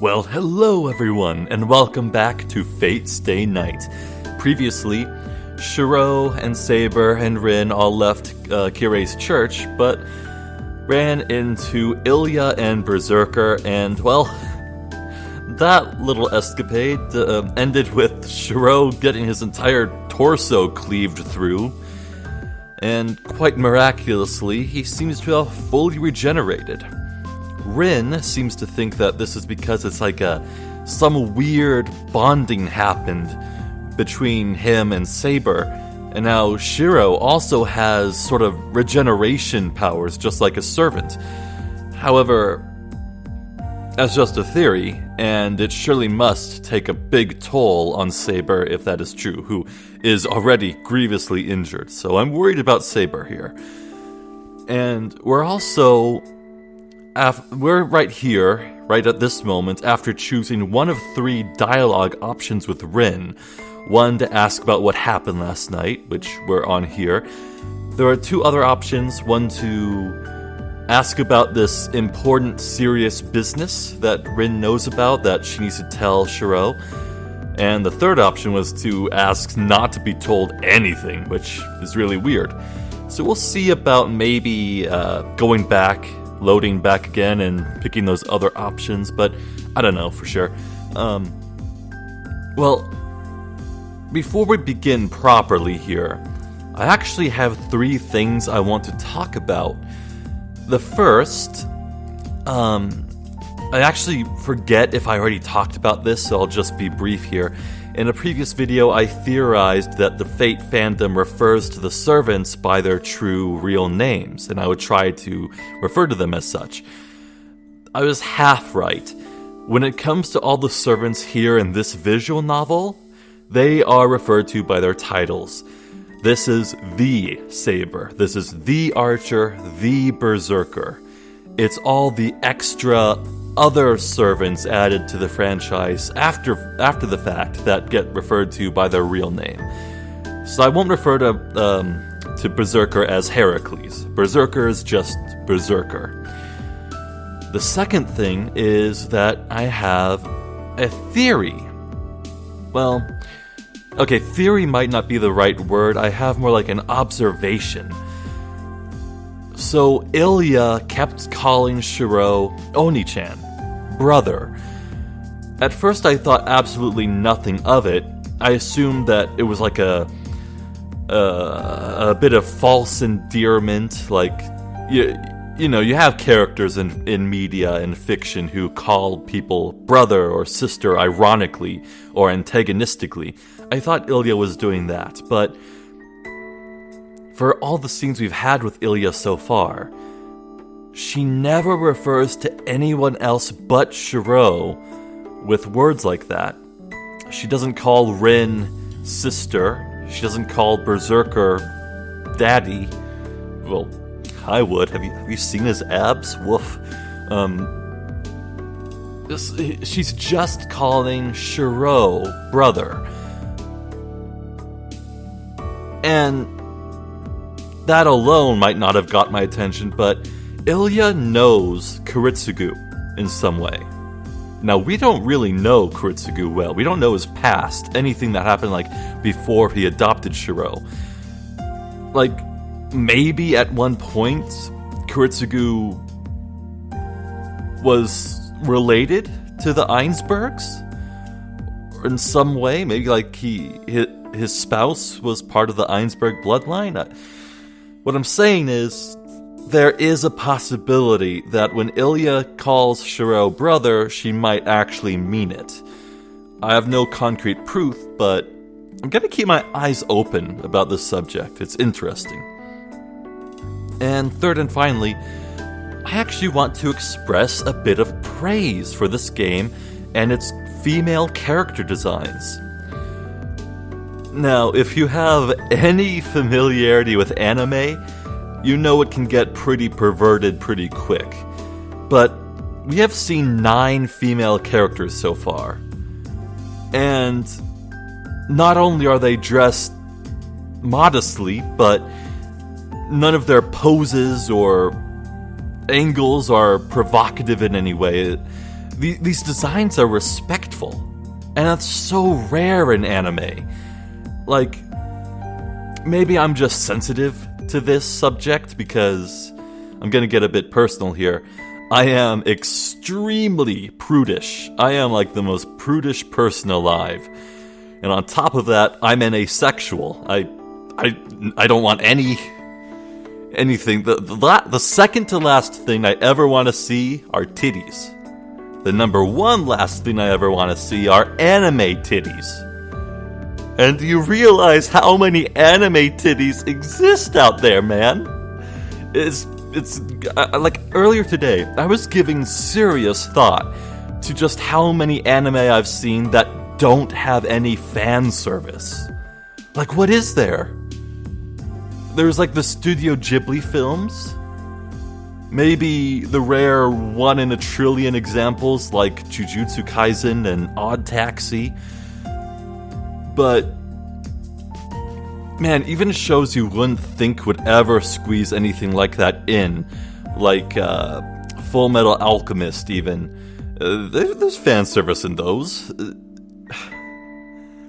Well, hello everyone, and welcome back to Fate Stay Night. Previously, Shirou and Sabre and Rin all left Kirei's church, but ran into Emiya and Berserker, and, well, that little escapade ended with Shirou getting his entire torso cleaved through, and quite miraculously, he seems to have fully regenerated. Rin seems to think that this is because it's like some weird bonding happened between him and Sabre, and now Shirou also has sort of regeneration powers just like a servant. However, that's just a theory, and it surely must take a big toll on Sabre if that is true, who is already grievously injured, so I'm worried about Sabre here. And we're also... we're right here, right at this moment, after choosing one of 3 dialogue options with Rin. One to ask about what happened last night, which we're on here. There are 2 other options, one to ask about this important, serious business that Rin knows about that she needs to tell Shirou. And the third option was to ask not to be told anything, which is really weird. So we'll see about maybe going back, loading back again and picking those other options, but I don't know for sure. Well, before we begin properly here, I actually have 3 things I want to talk about. The first, I actually forget if I already talked about this, so I'll just be brief here. In a previous video, I theorized that the Fate fandom refers to the servants by their true, real names, and I would try to refer to them as such. I was half right. When it comes to all the servants here in this visual novel, they are referred to by their titles. This is the Sabre, this is the Archer, the Berserker. It's all the extra other servants added to the franchise after the fact that get referred to by their real name. So I won't refer to Berserker as Heracles. Berserker is just Berserker. The second thing is that I have a theory. Well, okay, theory might not be the right word. I have more like an observation. So Emiya kept calling Shirou Oni-chan, brother. At first I thought absolutely nothing of it. I assumed that it was like a bit of false endearment, like, you know, you have characters in media and fiction who call people brother or sister ironically or antagonistically. I thought Emiya was doing that, but for all the scenes we've had with Emiya so far, she never refers to anyone else but Shirou with words like that. She doesn't call Rin sister. She doesn't call Berserker daddy. Well, I would. Have you seen his abs? Woof. She's just calling Shirou brother. And that alone might not have got my attention, but Emiya knows Kiritsugu in some way. Now, we don't really know Kiritsugu well. We don't know his past, anything that happened, like, before he adopted Shirou. Like, maybe at one point, Kiritsugu was related to the Einsbergs? Or in some way, maybe, like, his spouse was part of the Einsberg bloodline? What I'm saying is, there is a possibility that when Emiya calls Shirou brother, she might actually mean it. I have no concrete proof, but I'm gonna keep my eyes open about this subject. It's interesting. And third and finally, I actually want to express a bit of praise for this game and its female character designs. Now, if you have any familiarity with anime, you know it can get pretty perverted pretty quick. But we have seen 9 female characters so far. And not only are they dressed modestly, but none of their poses or angles are provocative in any way. These designs are respectful, and that's so rare in anime. Like, maybe I'm just sensitive to this subject because I'm gonna get a bit personal here. I am extremely prudish. I am like the most prudish person alive. And on top of that, I'm an asexual. I don't want anything. The second to last thing I ever want to see are titties. The number one last thing I ever want to see are anime titties. And do you realize how many anime titties exist out there, man? It's like earlier today, I was giving serious thought to just how many anime I've seen that don't have any fan service. Like, what is there? There's like the Studio Ghibli films. Maybe the rare 1 in a trillion examples like Jujutsu Kaisen and Odd Taxi. But, man, even shows you wouldn't think would ever squeeze anything like that in. Like Full Metal Alchemist, even. There's fan service in those.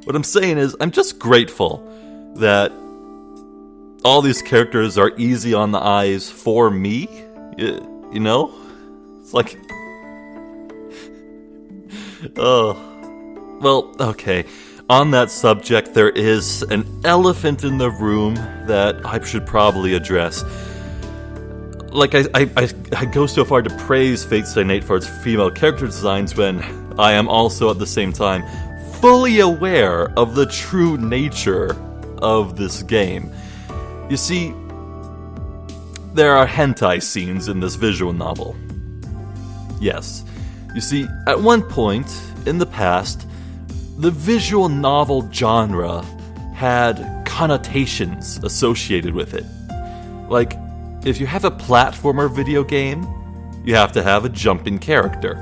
What I'm saying is, I'm just grateful that all these characters are easy on the eyes for me. You know? It's like... Oh. Well, okay. On that subject, there is an elephant in the room that I should probably address. Like, I go so far to praise Fate Stay Night for its female character designs when I am also at the same time fully aware of the true nature of this game. You see, there are hentai scenes in this visual novel. Yes. You see, at one point in the past, the visual novel genre had connotations associated with it. Like, if you have a platformer video game, you have to have a jumping character.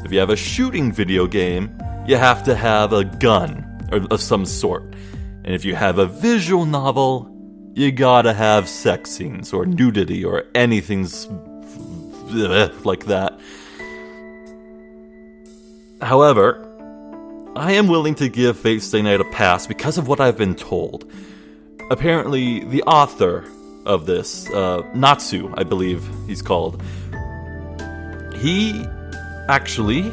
If you have a shooting video game, you have to have a gun of some sort. And if you have a visual novel, you gotta have sex scenes or nudity or anything like that. However, I am willing to give Fate Stay Night a pass because of what I've been told. Apparently, the author of this, Natsu, I believe he's called, he actually,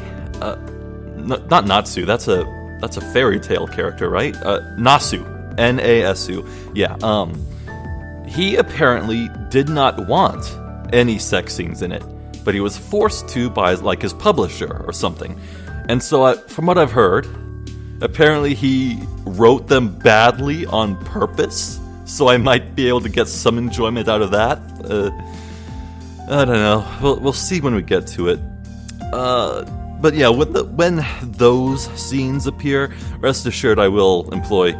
not Natsu, that's a fairy tale character, right? Nasu, Nasu, yeah, he apparently did not want any sex scenes in it, but he was forced to by, like, his publisher or something. And so, from what I've heard, apparently he wrote them badly on purpose, so I might be able to get some enjoyment out of that. I don't know. We'll see when we get to it. But yeah, when those scenes appear, rest assured I will employ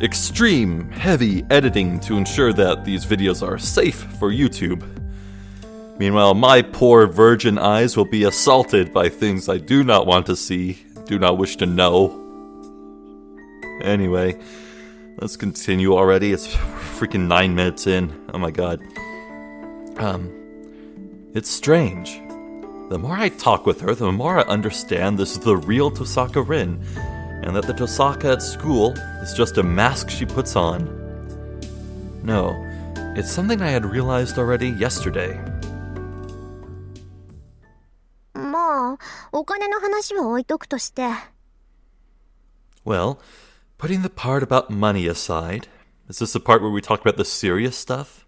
extreme, heavy editing to ensure that these videos are safe for YouTube. Meanwhile, my poor virgin eyes will be assaulted by things I do not want to see, do not wish to know. Anyway, let's continue already. It's freaking 9 minutes in. Oh my god. It's strange. The more I talk with her, the more I understand this is the real Tosaka Rin, and that the Tosaka at school is just a mask she puts on. No, it's something I had realized already yesterday. まあ、お金の話は置いとくとして。Well, putting the part about money aside, is this the part where we talk about the serious stuff?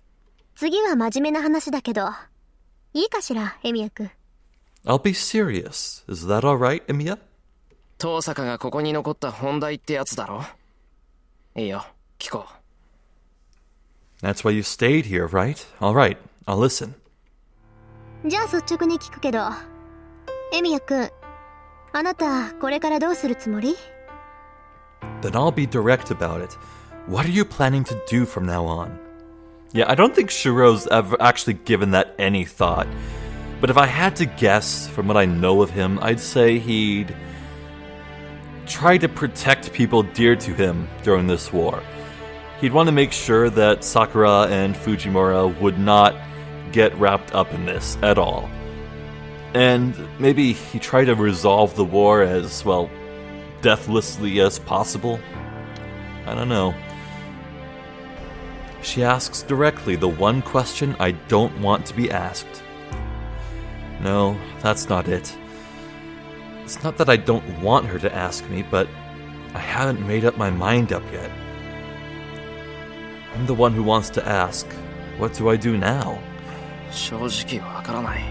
次は真面目な話だけど、いいかしら、エミヤ君。I'll be serious. Is that alright, Emiya? 遠坂がここに残った本題ってやつだろ。いいよ、聞こう。That's why you stayed here, right? Alright, I'll listen. じゃあ率直に聞くけど、エミヤ君、あなたこれからどうするつもり？ Then I'll be direct about it. What are you planning to do from now on? Yeah, I don't think Shirou's ever actually given that any thought. But if I had to guess from what I know of him, I'd say he'd try to protect people dear to him during this war. He'd want to make sure that Sakura and Fujimura would not get wrapped up in this at all. And maybe he tried to resolve the war as, well, deathlessly as possible? I don't know. She asks directly the one question I don't want to be asked. No, that's not it. It's not that I don't want her to ask me, but I haven't made up my mind up yet. I'm the one who wants to ask, what do I do now? 正直わからない。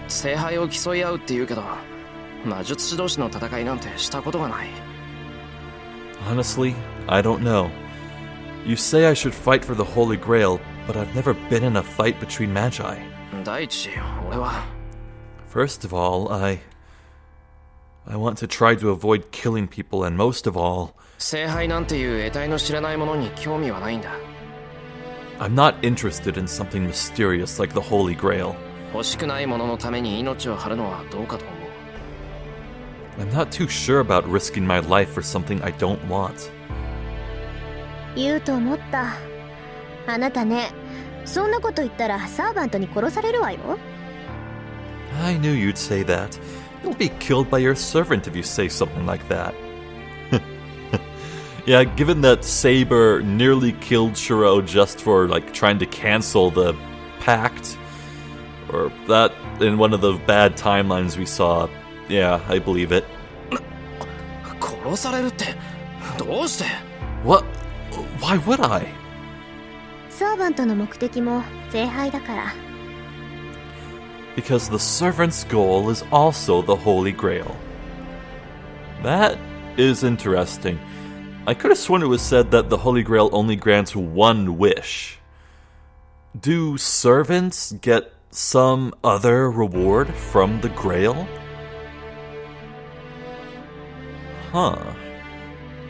聖杯を競い合うって言うけど、魔術師同士の戦いなんてしたことがない。Honestly, I don't know. You say I should fight for the Holy Grail, but I've never been in a fight between magi. 第一、俺は。First of all, I want to try to avoid killing people, and most of all, 聖杯なんていう得体の知れないものに興味はないんだ。I'm not interested in something mysterious like the Holy Grail. 欲しくないもののために命を張るのはどうかと思う。I'm not too sure about risking my life for something I don't want. 言うと思った。あなたね、そんなこと言ったらサーバントに殺されるわよ。I knew you'd say that. You'll be killed by your servant if you say something like that. Yeah, given that Sabre nearly killed Shirou just for, like, trying to cancel the pact, or that in one of the bad timelines we saw, yeah, I believe it. 殺されるって、どうして？ What? Why would I? サーバントの目的も聖杯だから。Because the servant's goal is also the Holy Grail. That is interesting. I could have sworn it was said that the Holy Grail only grants one wish. Do servants get some other reward from the Grail? Huh.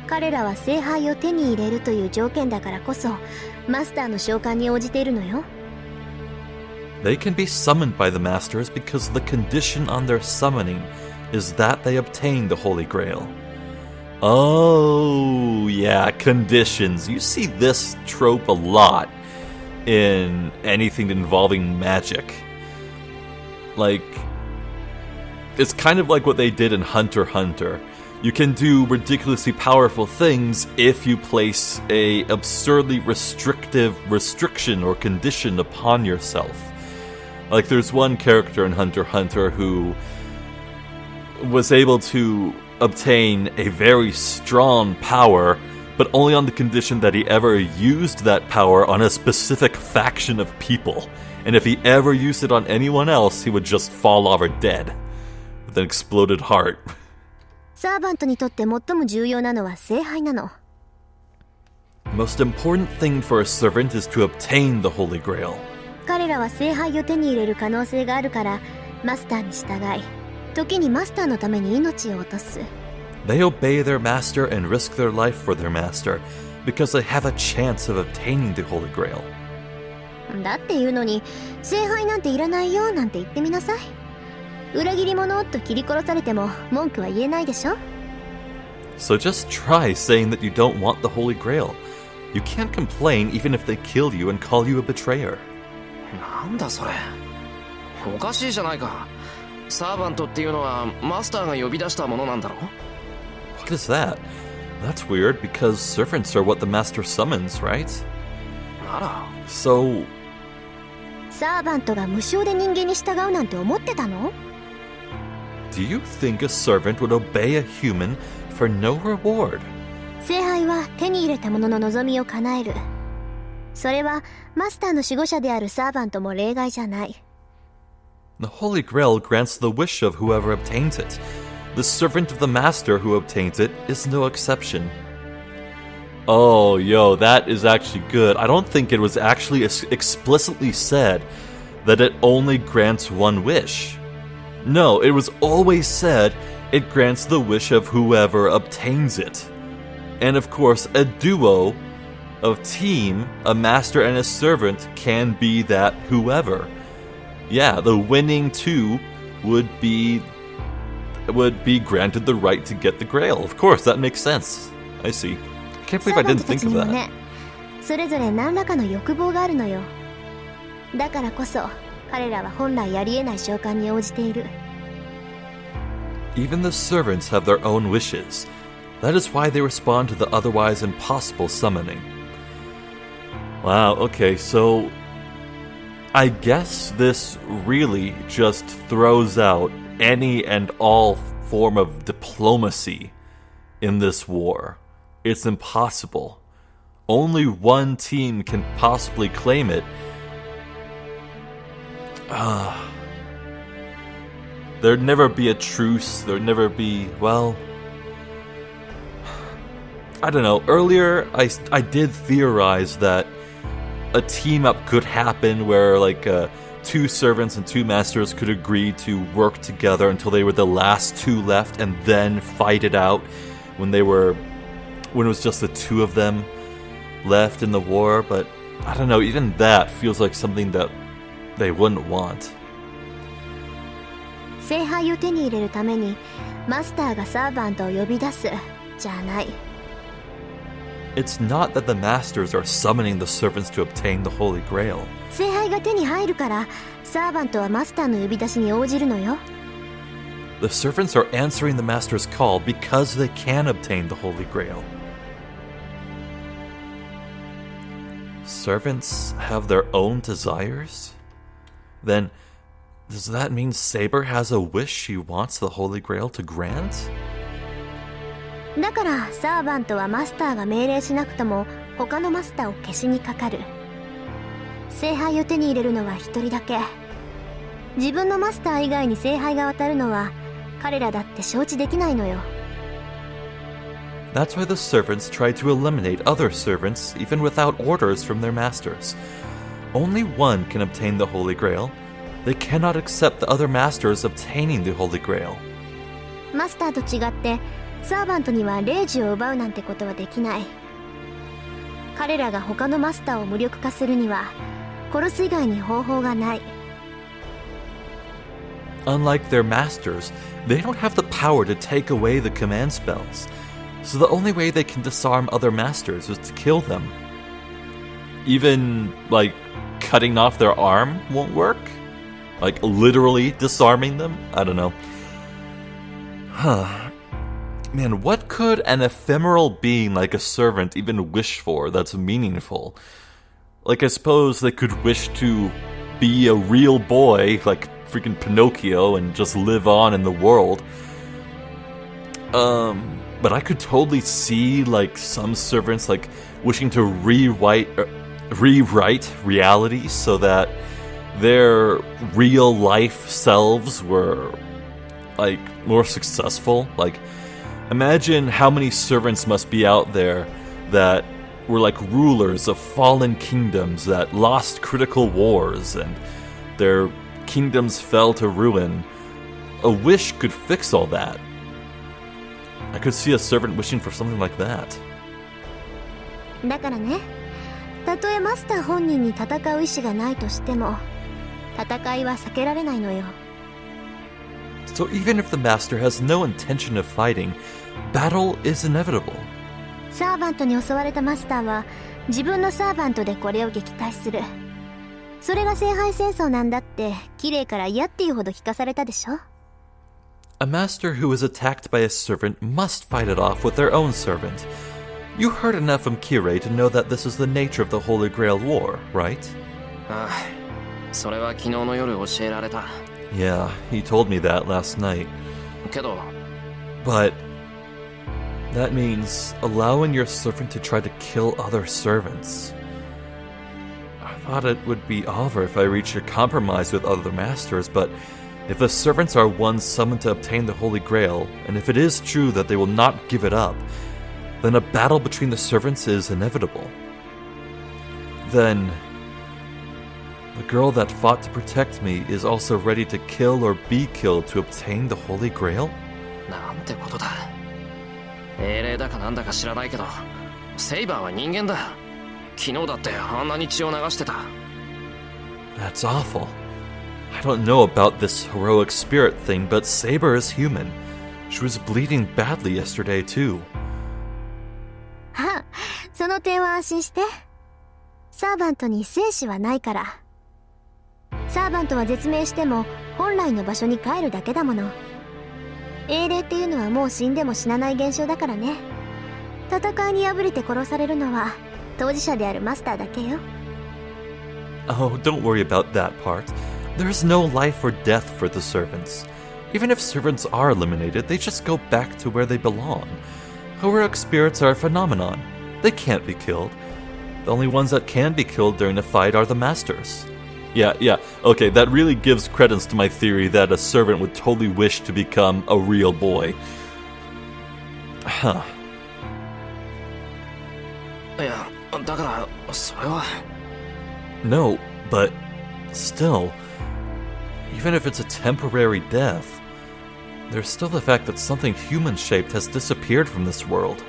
彼らは聖杯を手に入れるという条件だからこそ、マスターの召喚に応じているのよ。They can be summoned by the masters because the condition on their summoning is that they obtain the Holy Grail. Oh, yeah, conditions. You see this trope a lot in anything involving magic. Like, it's kind of like what they did in Hunter x Hunter. You can do ridiculously powerful things if you place a absurdly restrictive restriction or condition upon yourself. Like, there's one character in Hunter x Hunter who was able to obtain a very strong power, but only on the condition that he ever used that power on a specific faction of people. And if he ever used it on anyone else, he would just fall over dead with an exploded heart. サーバントにとって最も重要なのは聖杯なの。The most important thing for a servant is to obtain the Holy Grail. 彼らは聖杯を手に入れる可能性があるから、マスターに従い、時にマスターのために命を落とす。They obey their master and risk their life for their master because they have a chance of obtaining the Holy Grail. だっていうのに、聖杯なんていらないよなんて言ってみなさい。裏切り者と切り殺されても文句は言えないでしょ。So just try saying that you don't want the Holy Grail. You can't complain even if they kill you and call you a betrayer. なんだそれ。おかしいじゃないか。サーバントっていうのはマスターが呼び出したものなんだろ？ What is that? That's weird because servants are what the master summons, right? なら。So... サーバントが無償で人間に従うなんて思ってたの？ Do you think a servant would obey a human for no reward? 聖杯は手に入れた者の望みを叶える。それはマスターの守護者であるサーバントも例外じゃない。The Holy Grail grants the wish of whoever obtains it. The servant of the master who obtains it is no exception. Oh, yo, that is actually good. I don't think it was actually explicitly said that it only grants one wish. No, it was always said it grants the wish of whoever obtains it. And of course, a duo of team, a master and a servant, can be that whoever. Yeah, the winning two would be granted the right to get the Grail. Of course, that makes sense. I see. I can't believe I didn't think of that. それぞれ何らかの欲望があるのよ。だからこそ彼らは本来ありえない召喚に応じている。Even the servants have their own wishes. That is why they respond to the otherwise impossible summoning. Wow, okay, so I guess this really just throws out any and all form of diplomacy in this war. It's impossible. Only one team can possibly claim it. There'd never be a truce. There'd never be, well, I don't know. Earlier, I did theorize that a team up could happen where like two servants and two masters could agree to work together until they were the last two left and then fight it out when it was just the two of them left in the war. But I don't know, even that feels like something that they wouldn't want. 聖杯を手に入れるためにマスターがサーバントを呼び出すじゃない。It's not that the masters are summoning the servants to obtain the Holy Grail. 聖杯が手に入るからサーバントはマスターの呼び出しに応じるのよ。The servants are answering the master's call because they can obtain the Holy Grail. Servants have their own desires? Then, does that mean Sabre has a wish she wants the Holy Grail to grant? だからサーバントはマスターが命令しなくとも他のマスターを消しにかかる。聖杯を手に入れるのは一人だけ。自分のマスター以外に聖杯が渡るのは彼らだって承知できないのよ。That's why the servants try to eliminate other servants even without orders from their masters. Only one can obtain the Holy Grail. They cannot accept the other masters obtaining the Holy Grail. マスターと違ってサーバントには霊樹を奪うなんてことはできない。彼らが他のマスターを無力化するには殺す以外に方法がない。Unlike their masters, they don't have the power to take away the command spells. So the only way they can disarm other masters is to kill them. Even, like, cutting off their arm won't work? Like, literally disarming them? I don't know. Man, what could an ephemeral being like a servant even wish for that's meaningful? Like, I suppose they could wish to be a real boy, like freaking Pinocchio, and just live on in the world. But I could totally see, like, some servants, like, wishing to rewrite reality so that their real life selves were, like, more successful. Like, imagine how many servants must be out there that were like rulers of fallen kingdoms that lost critical wars and their kingdoms fell to ruin. A wish could fix all that. I could see a servant wishing for something like that. だからね、たとえマスター本人に戦う意志がないとしても、戦いは避けられないのよ。So even if the master has no intention of fighting, battle is inevitable. サーバントに襲われたマスターは自分のサーバントでこれを撃退する。それが聖杯戦争なんだって綺麗から嫌っていうほど聞かされたでしょ。A master who is attacked by a servant must fight it off with their own servant. You heard enough from Kirei to know that this is the nature of the Holy Grail War, right? ああ、それは昨日の夜教えられた。Yeah, he told me that last night. けど、But that means allowing your servant to try to kill other servants. I thought it would be over if I reached a compromise with other masters, but if the servants are ones summoned to obtain the Holy Grail, and if it is true that they will not give it up, then a battle between the servants is inevitable. Then the girl that fought to protect me is also ready to kill or be killed to obtain the Holy Grail? なんてことだ。英霊だかなんだか知らないけど、セイバーは人間だ。昨日だってあんなに血を流してた。That's awful. I don't know about this heroic spirit thing, but Sabre is human. She was bleeding badly yesterday too. はあ、その点は安心して。サーバントに生死はないから。サーバントは絶命しても本来の場所に帰るだけだもの。英霊っていうのはもう死んでも死なない現象だからね。戦いに敗れて殺されるのは当事者であるマスターだけよ。 Oh, don't worry about that part. There's no life or death for the servants. Even if servants are eliminated, they just go back to where they belong. Heroic spirits are a phenomenon. They can't be killed. The only ones that can be killed during a fight are the masters. Yeah, okay, that really gives credence to my theory that a servant would totally wish to become a real boy. Huh. いや、だから、それは... No, but still, even if it's a temporary death, there's still the fact that something human-shaped has disappeared from this world.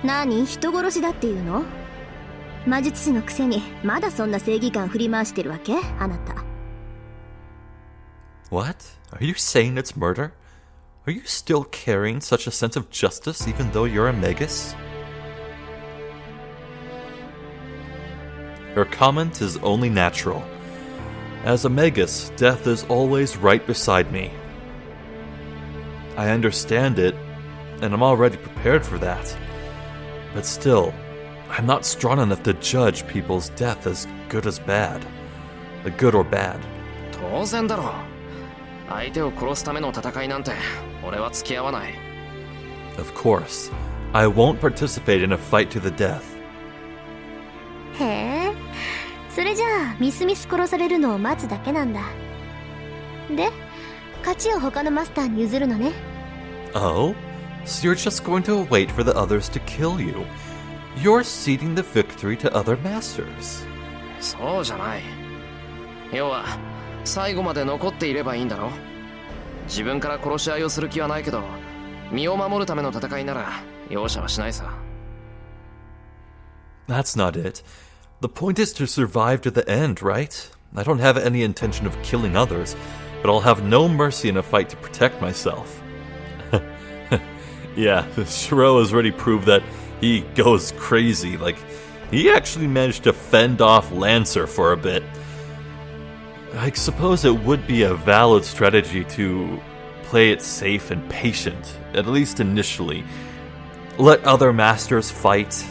何？人殺しだっていうの？魔術師のくせにまだそんな正義感振り回してるわけ？あなた。What? Are you saying it's murder? Are you still carrying such a sense of justice even though you're a Magus? Her comment is only natural. As a Magus, death is always right beside me. I understand it, and I'm already prepared for that. But still, I'm not strong enough to judge people's death as good as bad. Good or bad. 当然だろ。相手を殺すための戦いなんて俺は付き合わない。 Of course, I won't participate in a fight to the death. へえ、それじゃあみすみす殺されるのを待つだけなんだ。で、勝ちを他のマスターに譲るのね。 Oh? So you're just going to wait for the others to kill you. You're ceding the victory to other masters. そうじゃない。要は最後まで残っていればいいんだろ。自分から殺し合いをする気はないけど、身を守るための戦いなら容赦はしないさ。 That's not it. The point is to survive to the end, right? I don't have any intention of killing others, but I'll have no mercy in a fight to protect myself. Yeah, Shirou has already proved that he goes crazy. Like, he actually managed to fend off Lancer for a bit. I suppose it would be a valid strategy to play it safe and patient, at least initially. Let other masters fight,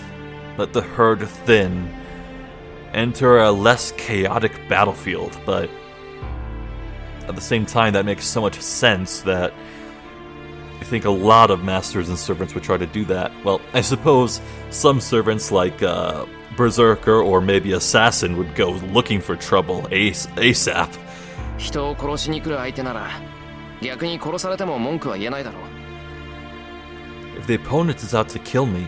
let the herd thin, enter a less chaotic battlefield, but at the same time that makes so much sense that I think a lot of masters and servants would try to do that. Well, I suppose some servants like Berserker or maybe Assassin would go looking for trouble ASAP. 人を殺しに来る相手なら逆に殺されても文句は言えないだろう。 If the opponent is out to kill me,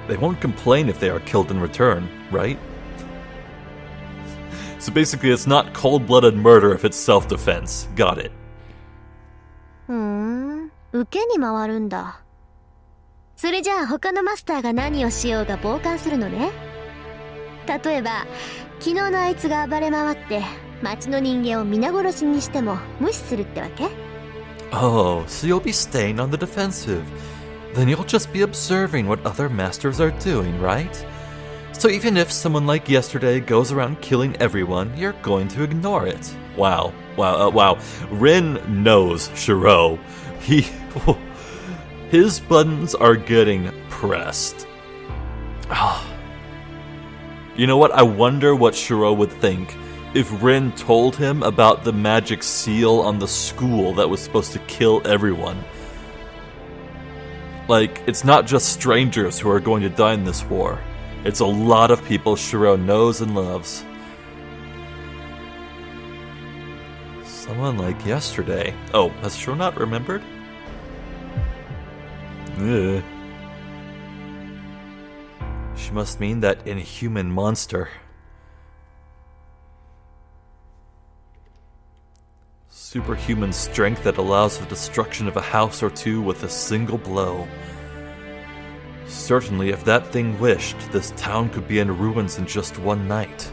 they won't complain if they are killed in return, right? So basically it's not cold-blooded murder if it's self-defense. Got it. 受けに回るんだ。それじゃあ他のマスターが何をしようが傍観するのね。例えば昨日のあいつが暴れ回って町の人間を皆殺しにしても無視するってわけ？ Oh, so you'll be staying on the defensive. Then you'll just be observing what other masters are doing, right? So even if someone like yesterday goes around killing everyone, you're going to ignore it. Wow. Rin knows Shirou. His buttons are getting pressed. You know what? I wonder what Shirou would think if Rin told him about the magic seal on the school that was supposed to kill everyone. Like, it's not just strangers who are going to die in this war. It's a lot of people Shirou knows and loves. Someone like yesterday. Oh, has Shirou not remembered? Ugh. She must mean that inhuman monster. Superhuman strength that allows the destruction of a house or two with a single blow. Certainly, if that thing wished, this town could be in ruins in just one night.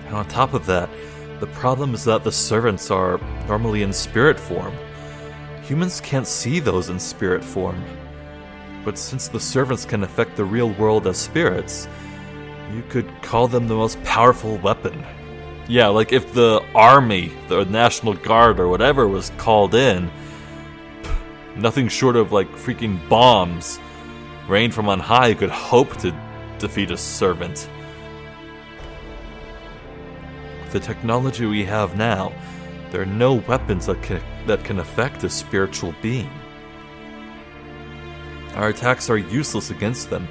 And on top of that, the problem is that the servants are normally in spirit form. Humans can't see those in spirit form. But since the servants can affect the real world as spirits, you could call them the most powerful weapon. Yeah, like if the army, the National Guard or whatever was called in, nothing short of like freaking bombs rained from on high could hope to defeat a servant. With the technology we have now, there are no weapons that can affect a spiritual being. Our attacks are useless against them,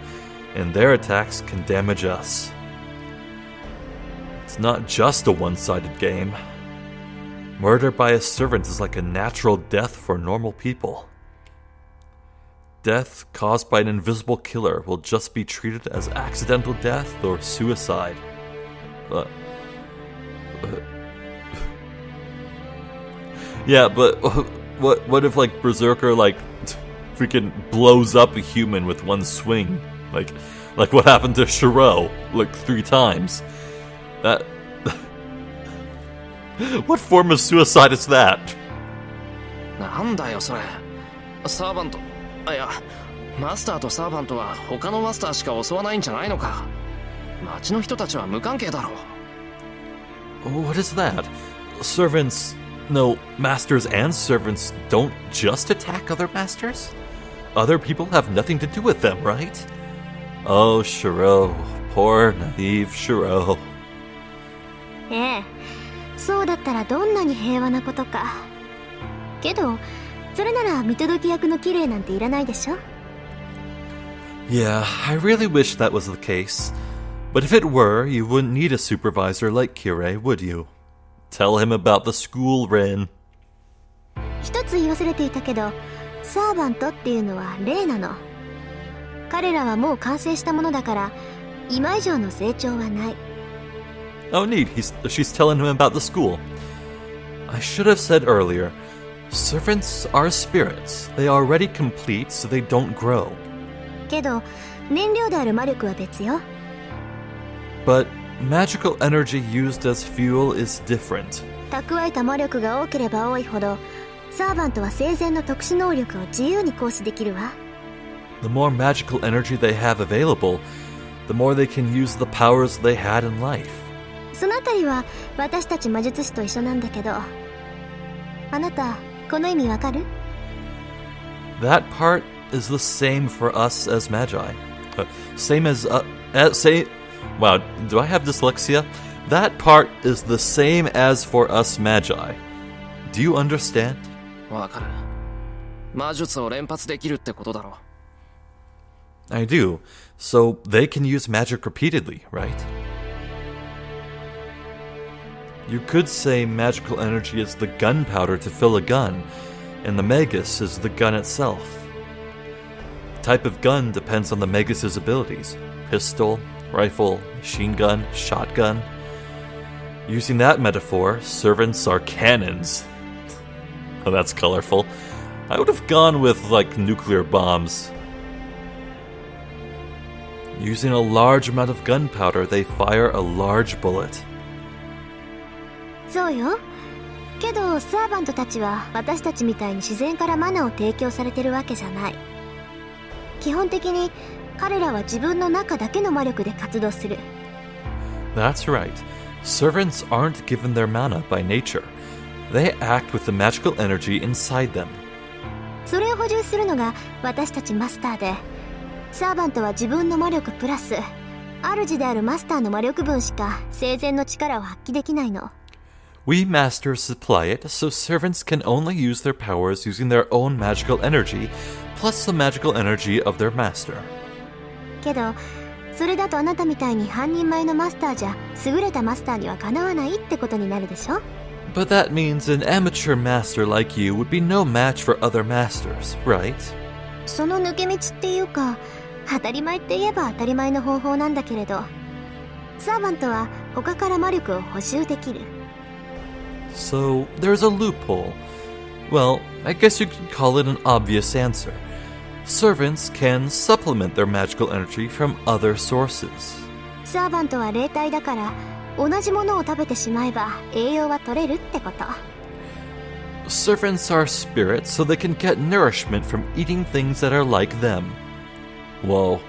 and their attacks can damage us. It's not just a one-sided game. Murder by a servant is like a natural death for normal people. Death caused by an invisible killer will just be treated as accidental death or suicide. Yeah, but what if like Berserker like freaking blows up a human with one swing? Like what happened to Shirou like 3 times? That what form of suicide is that? なんだよそれ。サーバント、いや、マスターとサーバントは他のマスターしか襲わないんじゃないのか。町の人たちは無関係だろう。What is that? Servants, no, masters and servants don't just attack other masters? Other people have nothing to do with them, right? Oh, Shirou, poor naive Shirou. ええ、そうだったらどんなに平和なことか。けど、それなら見届け役の綺麗なんていらないでしょ？ Yeah, I really wish that was the case. But if it were, you wouldn't need a supervisor like Kirei, would you? Tell him about the school, Rin. 一つ言い忘れていたけど、サーバントっていうのは霊なの。彼らはもう完成したものだから、今以上の成長はない。Oh, neat. She's telling him about the school. I should have said earlier, servants are spirits. They are already complete, so they don't grow. けど、燃料である魔力は別よ。But magical energy used as fuel is different. 蓄えた魔力が多ければ多いほど、サーバントは生前の特殊能力を自由に行使できるわ。The more magical energy they have available, the more they can use the powers they had in life. そのあたりは私たち魔術師と一緒なんだけど、あなたこの意味わかる？ That part is the same for us as magi. Same as wow, do I have dyslexia? That part is the same as for us magi. Do you understand? わかる。魔術を連発できるってことだろ。I do. So they can use magic repeatedly, right? You could say magical energy is the gunpowder to fill a gun, and the magus is the gun itself. The type of gun depends on the magus's abilities. Pistol, rifle, machine gun, shotgun. Using that metaphor, servants are cannons. Oh, that's colorful. I would have gone with, like, nuclear bombs. Using a large amount of gunpowder, they fire a large bullet. そうよ。けどサーバントたちは私たちみたいに自然からマナを提供されてるわけじゃない。基本的に彼らは自分の中だけの魔力で活動する。That's right. Servants aren't given their mana by nature. They act with the magical energy inside them. それを補充するのが私たちマスターで、サーバントは自分の魔力プラス主であるマスターの魔力分しか生前の力を発揮できないの。We masters supply it, so servants can only use their powers using their own magical energy, plus the magical energy of their master. けど、それだとあなたみたいに半人前のマスターじゃ優れたマスターにはかなわないってことになるでしょ？ But that means an amateur master like you would be no match for other masters, right? その抜け道っていうか、当たり前って言えば当たり前の方法なんだけれど、サーバントは他から魔力を補充できる。So, there's a loophole. Well, I guess you could call it an obvious answer. Servants can supplement their magical energy from other sources. サーバントは霊体だから、同じものを食べてしまえば栄養は取れるってこと。Servants are spirits, so they can get nourishment from eating things that are like them. Whoa.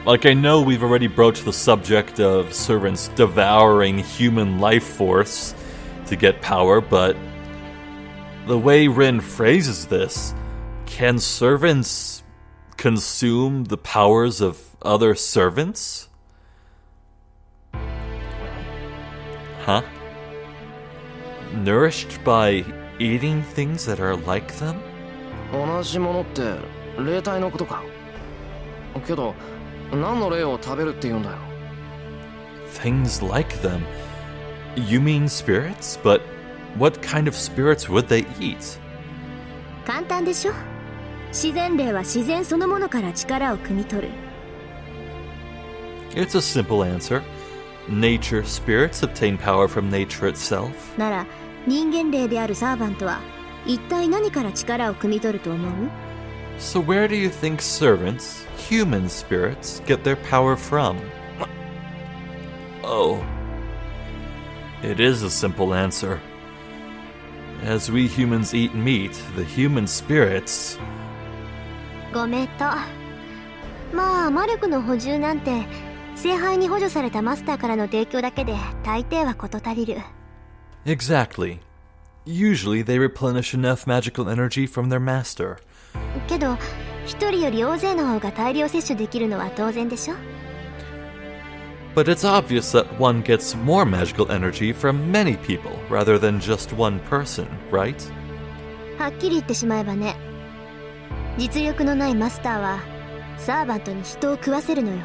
Like, I know we've already broached the subject of servants devouring human life force to get power, but the way Rin phrases this, can servants consume the powers of other servants? Huh? Nourished by eating things that are like them? 同じものって霊体のことか。けど何の霊を食べるって言うんだよ。 Things like them? You mean spirits? But what kind of spirits would they eat? 簡単でしょ。自然霊は自然そのものから力を汲み取る。 It's a simple answer. Nature spirits obtain power from nature itself. なら人間霊であるサーバントは一体何から力を汲み取ると思う？ So where do you think servants, human spirits, get their power from? Oh. It is a simple answer. As we humans eat meat, the human spirits... ごめんと。まあ魔力の補充なんて聖杯に補助されたマスターからの提供だけで大抵は事足りる。 Exactly. Usually they replenish enough magical energy from their master. けど一人より大勢の方が大量摂取できるのは当然でしょ。 But it's obvious that one gets more magical energy from many people rather than just one person, right? はっきり言ってしまえばね、実力のないマスターはサーバントに人を食わせるのよ。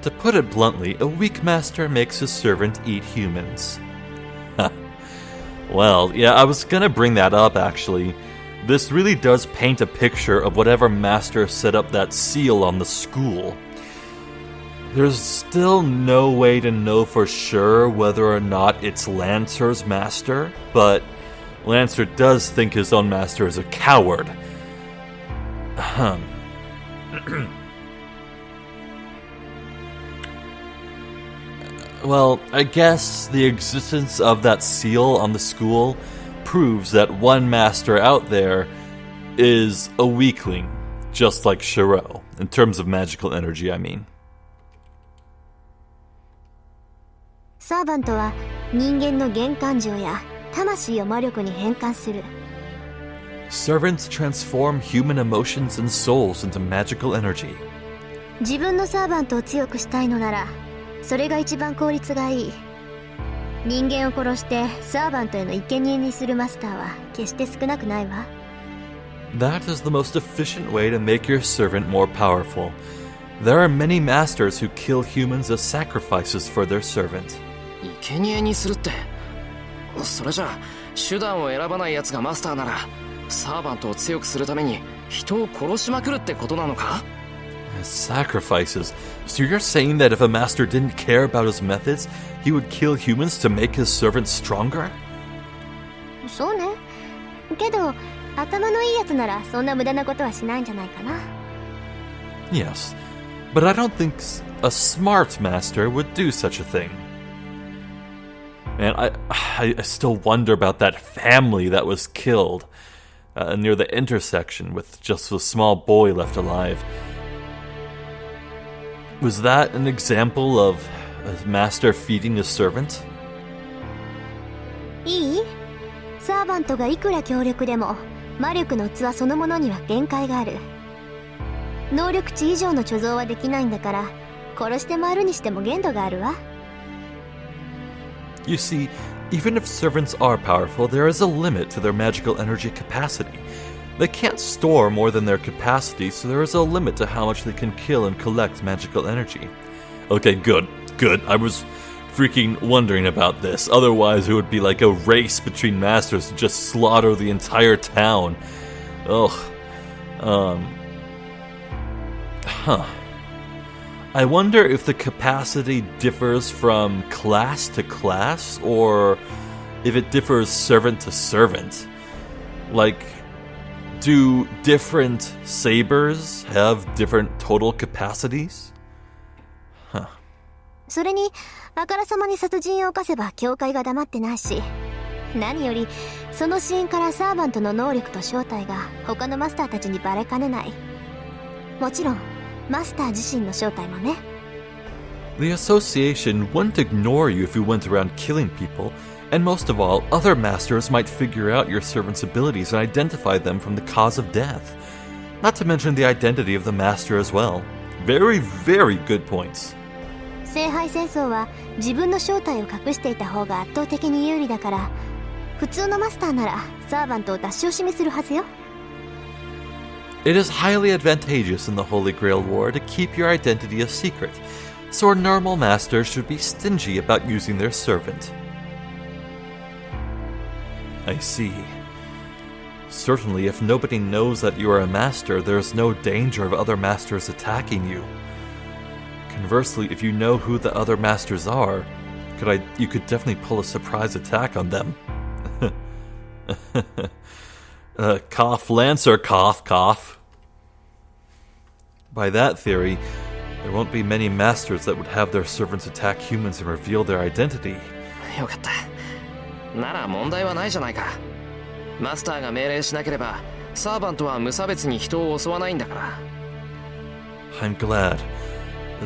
To put it bluntly, a weak master makes his servant eat humans. Well, yeah, I was gonna bring that up actually. This really does paint a picture of whatever master set up that seal on the school. There's still no way to know for sure whether or not it's Lancer's master, but Lancer does think his own master is a coward. Well, I guess the existence of that seal on the school proves that one master out there is a weakling, just like Shirou, in terms of magical energy, I mean. サーバントは人間の幻感情や魂を魔力に変換する。 Servants transform human emotions and souls into magical energy. 自分のサーバントを強くしたいのならそれが一番効率がいい。人間を殺してサーバントへの生贄にするマスターは決して少なくないわ。 That is the most efficient way to make your servant more powerful. There are many masters who kill humans as sacrifices for their servant. 生贄にするって、それじゃあ手段を選ばない奴がマスターならサーバントを強くするために人を殺しまくるってことなのか？ Sacrifices. So you're saying that if a master didn't care about his methods, he would kill humans to make his servant stronger? そうね。けど頭のいいやつならそんな無駄なことはしないんじゃないかな。 Yes, but I don't think a smart master would do such a thing. Man, I still wonder about that family that was killed near the intersection with just a small boy left alive. Was that an example of a master feeding a servant? いい？サーバントがいくら強力でも魔力の器そのものには限界がある。能力値以上の貯蔵はできないんだから殺して回るにしても限度があるわ。 You see, even if servants are powerful, there is a limit to their magical energy capacity. They can't store more than their capacity, so there is a limit to how much they can kill and collect magical energy. Okay, good. I was freaking wondering about this. Otherwise, it would be like a race between masters to just slaughter the entire town. Ugh. I wonder if the capacity differs from class to class, or if it differs servant to servant. Like, do different sabers have different total capacities? それにあからさまに殺人を犯せば教会が黙ってないし、何よりそのシーンからサーバントの能力と正体が他のマスターたちにバレかねない。もちろんマスター自身の正体もね。The association wouldn't ignore you if you went around killing people, and most of all, other masters might figure out your servant's abilities and identify them from the cause of death. Not to mention the identity of the master as well. Very, very good points. 聖杯戦争は自分の正体を隠していた方が圧倒的に有利だから、普通のマスターならサーバントを出し惜しみするはずよ。It is highly advantageous in the Holy Grail War to keep your identity a secret, so a normal master should be stingy about using their servant. I see. Certainly, if nobody knows that you are a master, there is no danger of other masters attacking you. Conversely, if you know who the other masters are, you could definitely pull a surprise attack on them. Cough, Lancer, cough, cough. By that theory, there won't be many masters that would have their servants attack humans and reveal their identity. よかった。なら問題はないじゃないか。マスターが命令しなければ、サーバントは無差別に人を襲わないんだから。I'm glad.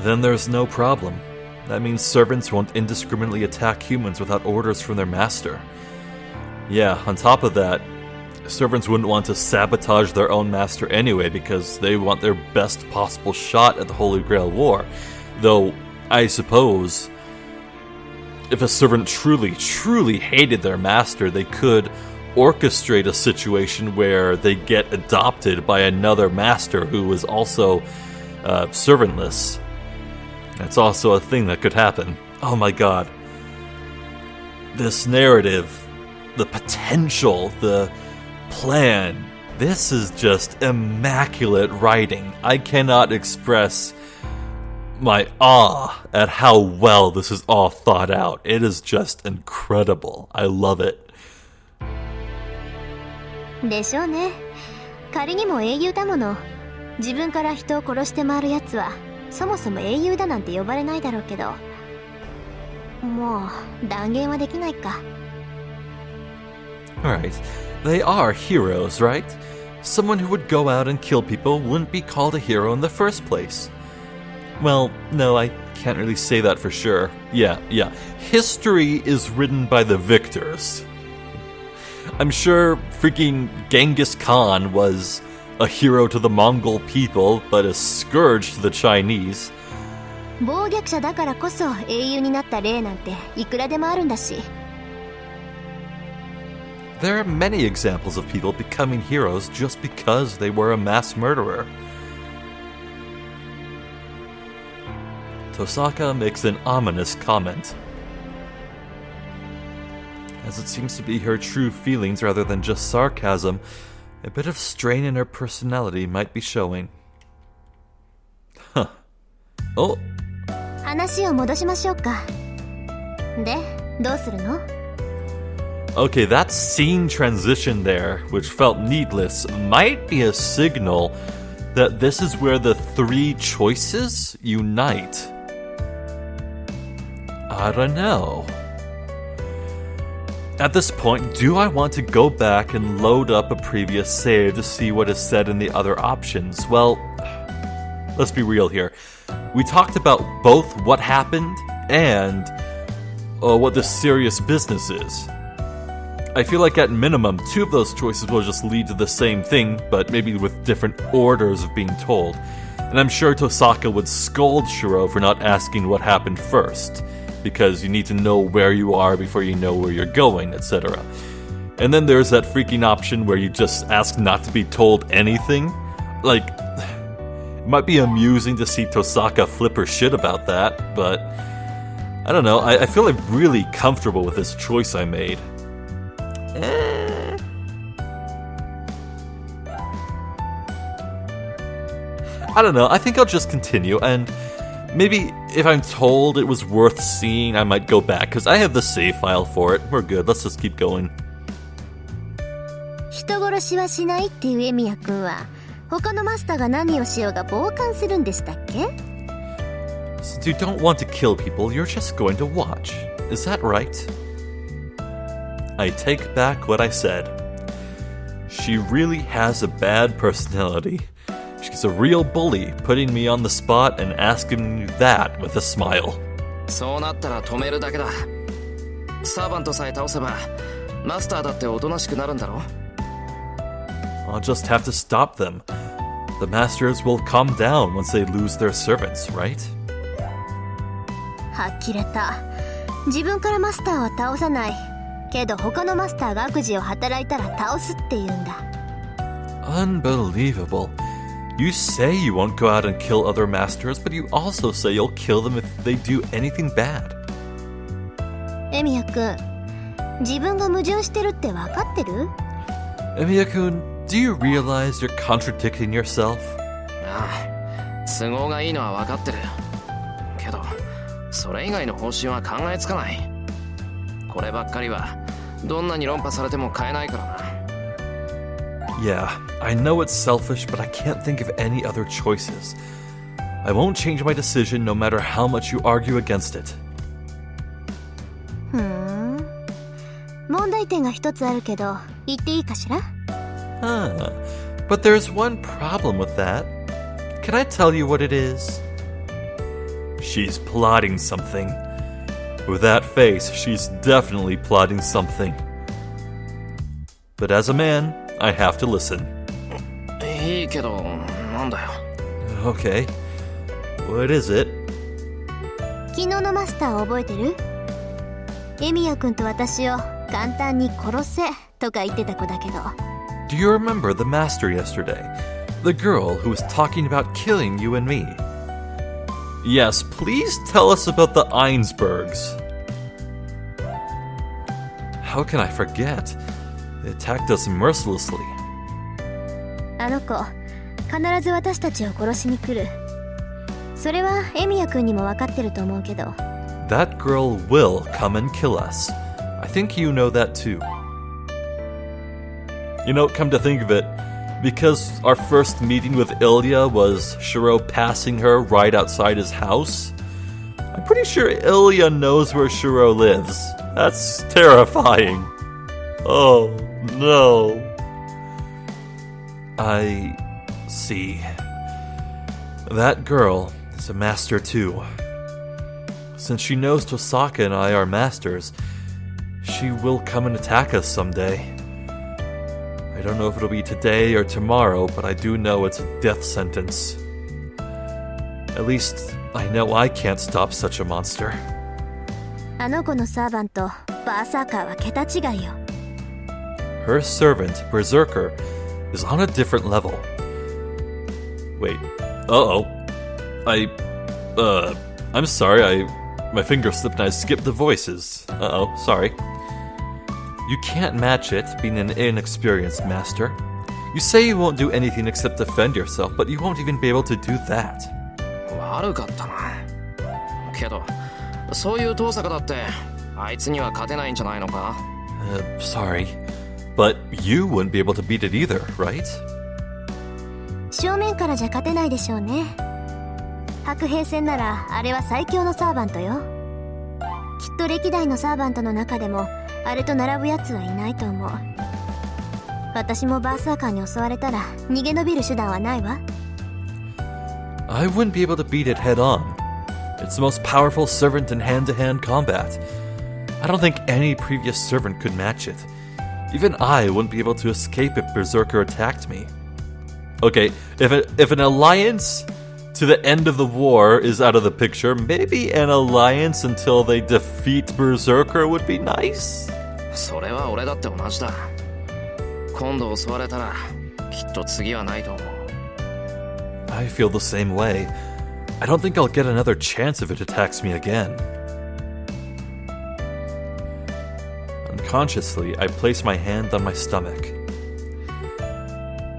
Then there's no problem. That means servants won't indiscriminately attack humans without orders from their master. Yeah, on top of that, servants wouldn't want to sabotage their own master anyway because they want their best possible shot at the Holy Grail War. Though, I suppose, if a servant truly, truly hated their master, they could orchestrate a situation where they get adopted by another master who is also servantless. That's also a thing that could happen. Oh my god. This narrative, the potential, the plan, this is just immaculate writing. I cannot express my awe at how well this is all thought out. It is just incredible. I love it. でしょうね。仮にも英雄だもの。自分から人を殺して回るやつはそもそも英雄だなんて呼ばれないだろうけど、もう断言はできないか。Alright, they are heroes, right? Someone who would go out and kill people wouldn't be called a hero in the first place. Well, no, I can't really say that for sure. Yeah. History is written by the victors. I'm sure freaking Genghis Khan was a hero to the Mongol people, but a scourge to the Chinese. 暴虐者だからこそ英雄になった例なんていくらでもあるんだし。There are many examples of people becoming heroes just because they were a mass murderer. Tosaka makes an ominous comment. As it seems to be her true feelings rather than just sarcasm, a bit of strain in her personality might be showing. Huh. Oh. 話を戻しましょうか。で、どうするの？Okay, that scene transition there, which felt needless, might be a signal that this is where the three choices unite. I don't know. At this point, do I want to go back and load up a previous save to see what is said in the other options? Well, let's be real here. We talked about both what happened and what the serious business is. I feel like at minimum, two of those choices will just lead to the same thing, but maybe with different orders of being told. And I'm sure Tosaka would scold Shirou for not asking what happened first, because you need to know where you are before you know where you're going, etc. And then there's that freaking option where you just ask not to be told anything. Like, it might be amusing to see Tosaka flip her shit about that, but I don't know, I feel like really comfortable with this choice I made. I don't know, I think I'll just continue, and maybe if I'm told it was worth seeing, I might go back, because I have the save file for it. We're good, let's just keep going. 人殺しはしないっていうエミヤ君は他のマスターが何をしようが傍観するんでしたっけ？ Since you don't want to kill people, you're just going to watch. Is that right? I take back what I said. She really has a bad personality. She's a real bully, putting me on the spot and asking me that with a smile. そうなったら止めるだけだ。サーバントさえ倒せばマスターだっておとなしくなるんだろ。 I'll just have to stop them. The masters will calm down once they lose their servants, right? 呆れた。自分からマスターは倒さない。けど他のマスターが悪事を働いたら倒すって言うんだ。 Unbelievable. You say you won't go out and kill other masters, but you also say you'll kill them if they do anything bad. エミヤくん、自分が矛盾してるって分かってる？ Emiya-kun, do you realize you're contradicting yourself? ああ、都合がいいのは分かってる。けど、それ以外の方針は考えつかない。こればっかりはどんなに論破されても変えないからな。 Yeah, I know it's selfish, but I can't think of any other choices. I won't change my decision no matter how much you argue against it. 問題点が一つあるけど、言っていいかしら？ Huh. But there's one problem with that. Can I tell you what it is? She's plotting something. With that face, she's definitely plotting something. But as a man, I have to listen. いいけど、なんだよ。 Okay. What is it? 昨日のマスター覚えてる？エミヤくんと私を簡単に殺せとか言ってた子だけど。 Do you remember the master yesterday? The girl who was talking about killing you and me? Yes, please tell us about the Einsbergs. How can I forget? They attacked us mercilessly. あの子、必ず私たちを殺しに来る。それはエミヤくんにも分かってると思うけど。 That girl will come and kill us. I think you know that too. You know, come to think of it, because our first meeting with Ilya was Shirou passing her right outside his house, I'm pretty sure Ilya knows where Shirou lives. That's terrifying. Oh, no. I see. That girl is a master too. Since she knows Tosaka and I are masters, she will come and attack us someday. I don't know if it'll be today or tomorrow, but I do know it's a death sentence. At least, I know I can't stop such a monster. あの子のサーバント、バーサーカーは桁違いよ。 Her servant, Berserker, is on a different level. Wait. Uh-oh. I'm sorry, my finger slipped and I skipped the voices. Uh-oh, sorry. You can't match it, being an inexperienced master. You say you won't do anything except defend yourself, but you won't even be able to do that. 悪かったな。けど、そういう遠坂だってあいつには勝てないんじゃないのか？ Sorry. But you wouldn't be able to beat it either, right? 正面からじゃ勝てないでしょうね。白兵戦ならあれは最強のサーバントよ。きっと歴代のサーバントの中でもあれと並ぶやつはいないと思う。私もバーサーカーに襲われたら逃げ延びる手段はないわ。 I wouldn't be able to beat it head on. It's the most powerful servant in hand-to-hand combat. I don't think any previous servant could match it. Even I wouldn't be able to escape if Berserker attacked me. Okay, if an alliance to the end of the war is out of the picture, maybe an alliance until they defeat Berserker would be nice? それは俺だって同じだ。今度襲われたらきっと次はないと思う。 I feel the same way. I don't think I'll get another chance if it attacks me again. Unconsciously, I place my hand on my stomach.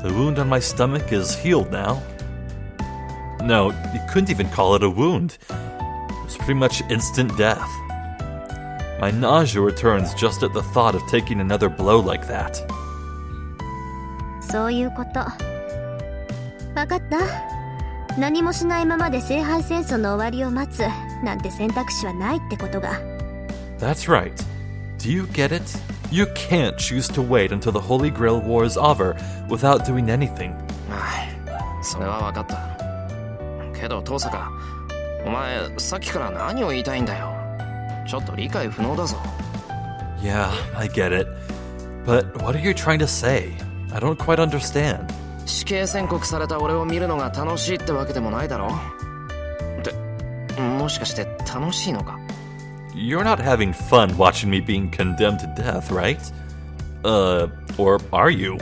The wound on my stomach is healed now. No, you couldn't even call it a wound. It was pretty much instant death. My nausea returns just at the thought of taking another blow like that. そういうこと。わかった？何もしないままで聖杯戦争の終わりを待つなんて選択肢はないってことが。 That's right. Do you get it? You can't choose to wait until the Holy Grail War is over without doing anything. ああ、それは分かった。けど遠坂、お前さっきから何を言いたいんだよ。ちょっと理解不能だぞ。Yeah, I get it. But what are you trying to say? I don't quite understand. 死刑宣告された俺を見るのが楽しいってわけでもないだろ。ってもしかして楽しいのか？ You're not having fun watching me being condemned to death, right? Or are you?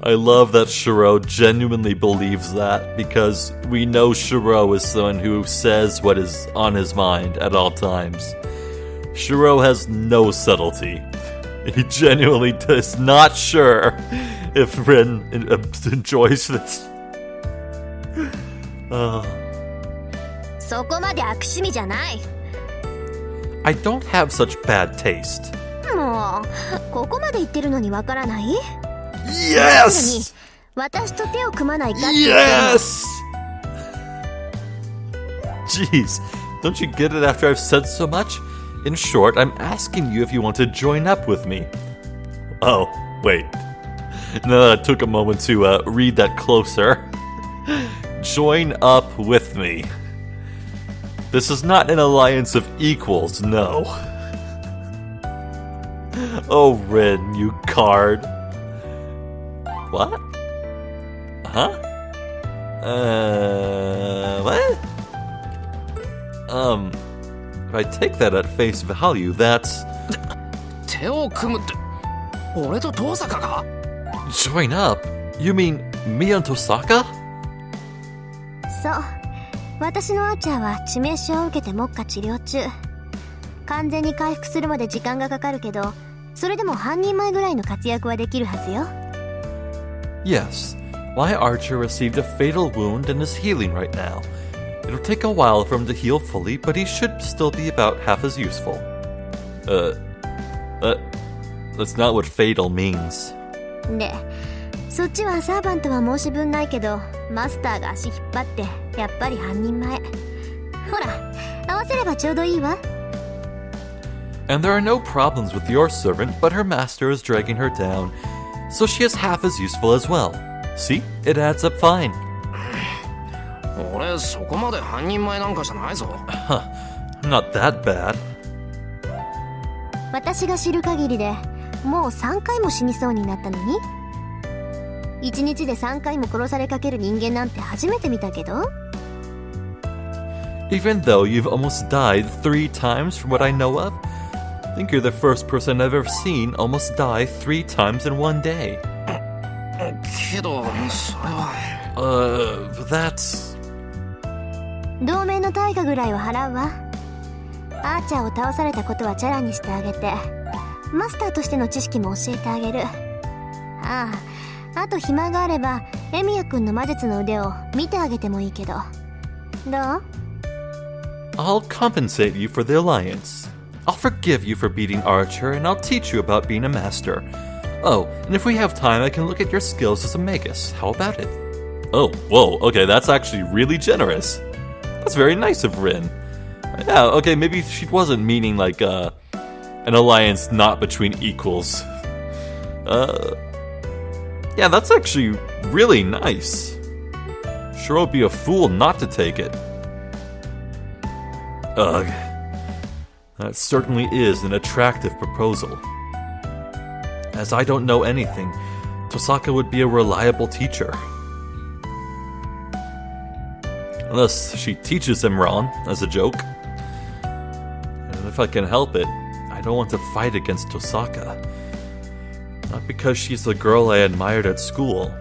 I love that Shirou genuinely believes that, because we know Shirou is someone who says what is on his mind at all times. Shirou has no subtlety. He genuinely is not sure if Rin enjoys this. そこまで悪趣味じゃない。 I don't have such bad taste. もうここまで言ってるのにわからない？ Yes! 私と手を組まないかって言ってんの。 Yes! Jeez, don't you get it after I've said so much? In short, I'm asking you if you want to join up with me. Oh, wait. No, it took a moment to read that closer. Join up with me. This is not an alliance of equals, no. Oh, Rin, you card. What? Huh? What? If I take that at face value, that's... 手を組むって俺と遠坂が？ Join up? You mean me and Tosaka? そう。私のアーチャーは致命傷を受けて目下治療中。完全に回復するまで時間がかかるけど、それでも半人前ぐらいの活躍はできるはずよ。Yes. My archer received a fatal wound and is healing right now. It'll take a while for him to heal fully, but he should still be about half as useful. That's not what fatal means. で、そっちはサーバントは申し分ないけど、マスターが足引っ張ってやっぱり半人前。ほら、合わせればちょうどいいわ。And there are no problems with your servant, but her master is dragging her down, so she is half as useful as well. See? It adds up fine. 俺そこまで半人前なんかじゃないぞ。Not that bad. 私が知る限りでもう3回も死にそうになったのに、1日で3回も殺されかける人間なんて初めて見たけど。 Even though you've almost died 3 times from what I know of, I think you're the first person I've ever seen almost die 3 times in one day. けどそれは。That's... 同盟の対価ぐらいは払うわ。アーチャーを倒されたことはチャラにしてあげて、マスターとしての知識も教えてあげる。ああと暇があればエミヤ君の魔術の腕を見てあげてもいいけど。どう？ I'll compensate you for the alliance. I'll forgive you for beating Archer, and I'll teach you about being a master. Oh, and if we have time, I can look at your skills as a magus. How about it? Oh, whoa, okay, that's actually really generous. That's very nice of Rin. Yeah, okay, maybe she wasn't meaning like an alliance not between equals. Yeah, that's actually really nice. Sure would be a fool not to take it. Ugh. That certainly is an attractive proposal. As I don't know anything, Tosaka would be a reliable teacher. Unless she teaches him wrong, as a joke. And if I can help it, I don't want to fight against Tosaka. Not because she's the girl I admired at school.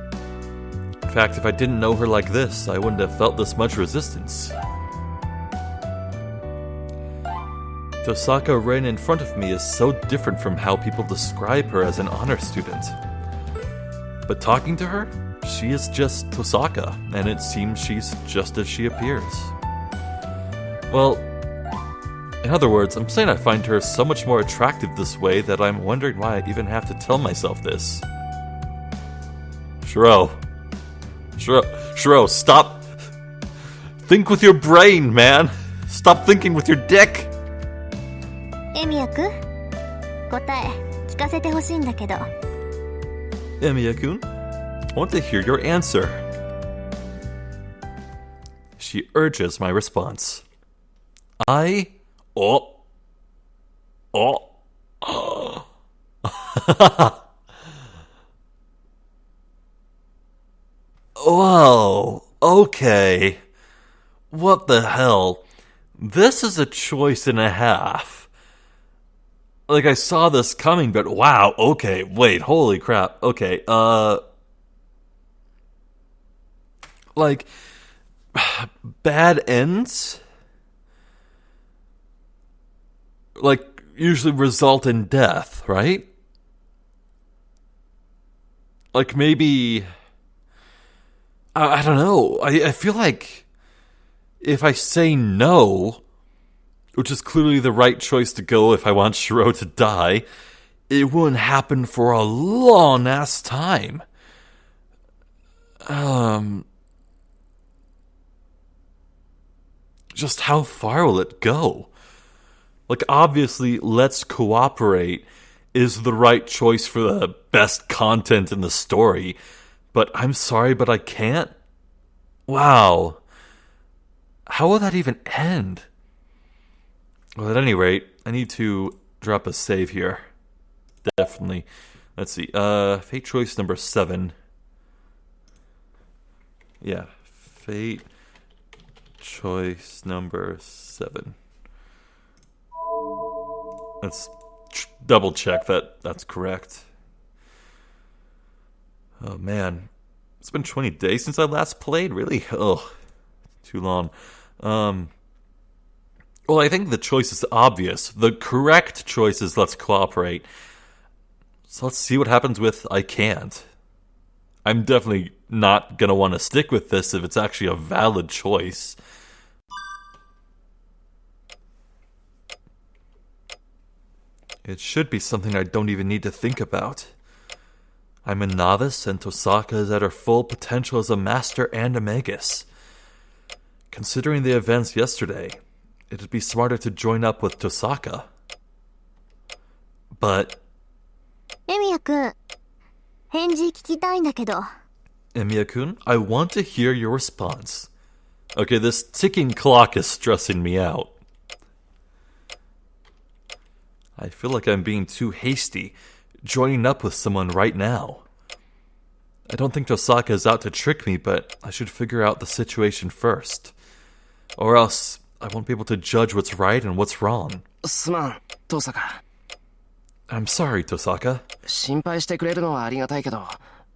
In fact, if I didn't know her like this, I wouldn't have felt this much resistance. Tosaka Rin in front of me is so different from how people describe her as an honor student. But talking to her, she is just Tosaka, and it seems she's just as she appears. Well, in other words, I'm saying I find her so much more attractive this way that I'm wondering why I even have to tell myself this. Shirou, stop! Think with your brain, man! Stop thinking with your dick! エミヤ君、答え聞かせてほしいんだけど。Emiya-kun? want to hear your answer. She urges my response. Whoa, okay. What the hell? This is a choice and a half. Like, I saw this coming, but wow, okay, wait, holy crap, okay, like, bad ends, like, usually result in death, right? Like, maybe, I don't know, I feel like if I say no, which is clearly the right choice to go if I want Shirou to die, it wouldn't happen for a long-ass time. Just how far will it go? Like, obviously, let's cooperate is the right choice for the best content in the story, but I'm sorry, but I can't? Wow. How will that even end? Well, at any rate, I need to drop a save here. Definitely. Let's see. Fate choice number 7. Yeah. Fate choice number 7. Let's double check that that's correct. Oh, man. It's been 20 days since I last played? Really? Oh, too long. Well, I think the choice is obvious. The correct choice is let's cooperate. So let's see what happens with I can't. I'm definitely not going to want to stick with this if it's actually a valid choice. It should be something I don't even need to think about. I'm a novice, and Tosaka is at her full potential as a master and a magus. Considering the events yesterday, it'd be smarter to join up with Tosaka. But... Emiya-kun, 返事聞きたいんだけど。Emiya-kun, I want to hear your response. Okay, this ticking clock is stressing me out. I feel like I'm being too hasty, joining up with someone right now. I don't think Tosaka is out to trick me, but I should figure out the situation first. Or else, I won't be able to judge what's right and what's wrong. すまん、登坂。I'm sorry, Tosaka. 心配してくれるのはありがたいけど、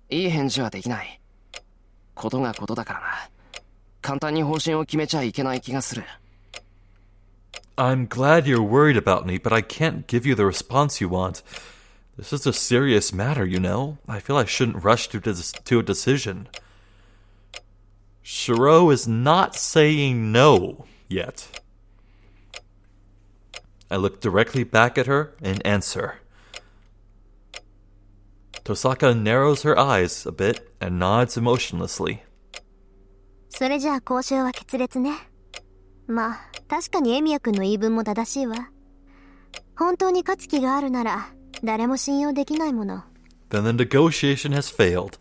いい返事はできない。ことがことだからな。簡単に方針を決めちゃいけない気がする。I'm glad you're worried about me, but I can't give you the response you want. This is a serious matter, you know. I feel I shouldn't rush to a decision. Shirou is not saying no yet. I look directly back at her and answer. Tosaka narrows her eyes a bit and nods emotionlessly. それじゃあ交渉は決裂ね。まあ、確かにエミヤ君の言い分も正しいわ。本当に勝つ気があるなら、誰も信用できないもの。Then the negotiation has failed.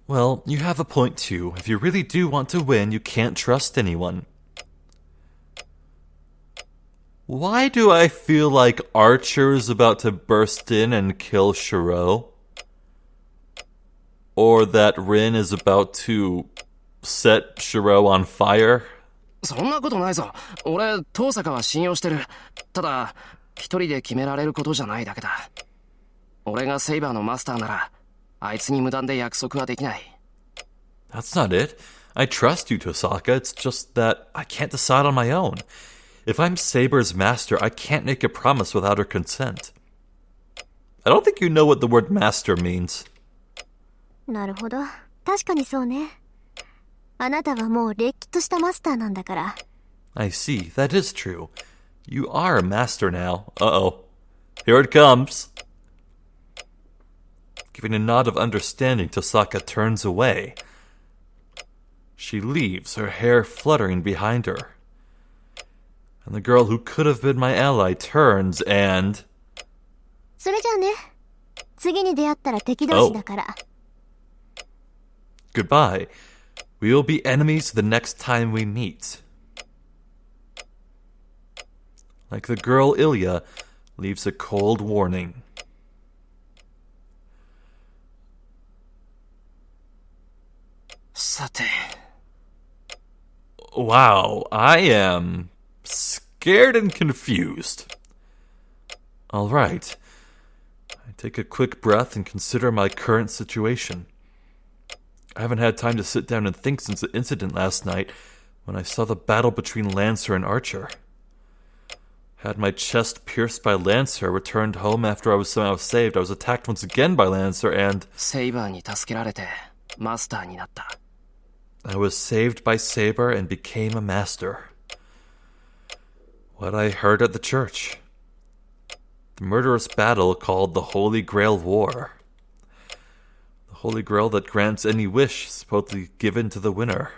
Well, you have a point too. If you really do want to win, you can't trust anyone. Why do I feel like Archer is about to burst in and kill Shirou? Or that Rin is about to set Shirou on fire? そんなことないぞ。俺、登坂は信用してる。ただ、一人で決められることじゃないだけだ。俺がセイバーのマスターなら、あいつに無断で約束はできない。That's not it. I trust you, Tosaka. It's just that I can't decide on my own. If I'm Sabre's master, I can't make a promise without her consent. I don't think you know what the word master means. なるほど。確かにそうね。あなたはもうれっきとしたマスターなんだから。I see. That is true. You are a master now. Uh-oh. Here it comes. Giving a nod of understanding, Tosaka turns away. She leaves, her hair fluttering behind her. And the girl who could have been my ally turns and... それじゃあね。次に出会ったら敵同士だから。Goodbye. We will be enemies the next time we meet. Like the girl Ilya leaves a cold warning. Wow, I am scared and confused. All right. I take a quick breath and consider my current situation. I haven't had time to sit down and think since the incident last night when I saw the battle between Lancer and Archer. Had my chest pierced by Lancer, returned home after I was somehow saved. I was attacked once again by Lancer and... Sabre に助けられてマスターになった。I was saved by Sabre and became a master. What I heard at the church. The murderous battle called the Holy Grail War. The Holy Grail that grants any wish supposedly given to the winner.